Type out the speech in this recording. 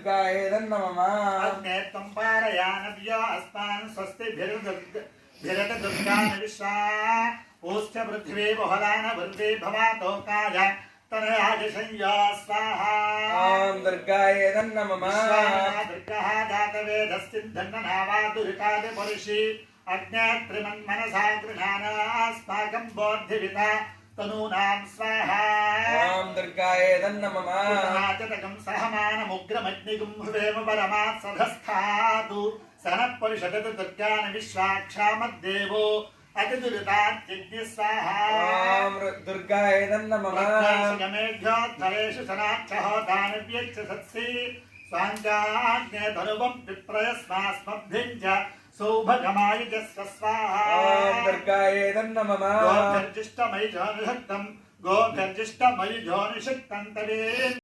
दुर्गायै नमः अग्ने त्वं पारयानव्यो अस्मान् स्वस्तिभिर्दुर्गान् विश्वा ऊश्च पृथिवी बहुलान वृद्धि भवातोकाय तनयाय संयो स्वाहा ॐ दुर्गायै नमः दुर्गः जातवेदस्सिद्धन्ननावादुरितादिपुरुषि अग्नेत्रिमन्मनसा गृहाणास्माकं बोद्धिविता तनूनां स्वाहा ॐ दुर्गायै नमः पुनाचतकं सहमानमुग्रमग्निगुं हृवेम परमात् सधस्थातु सनः परिषदतु दुर्गान् विश्वाक्षामद्देवो अतिदुरितात्यज्ञ स्वाहा ॐ दुर्गायै नमः गमेभ्योद्धरेषु सनाक्षहो दानव्यच्च सत्सि स्वाञ्चाग्ने धनुवं विप्रयस्मास्मभ्यं च सौभगमायुजस्व स्वाहा ॐ दुर्गायै नमः गोभिर्जिष्टमयि जोनिषक्तं तवे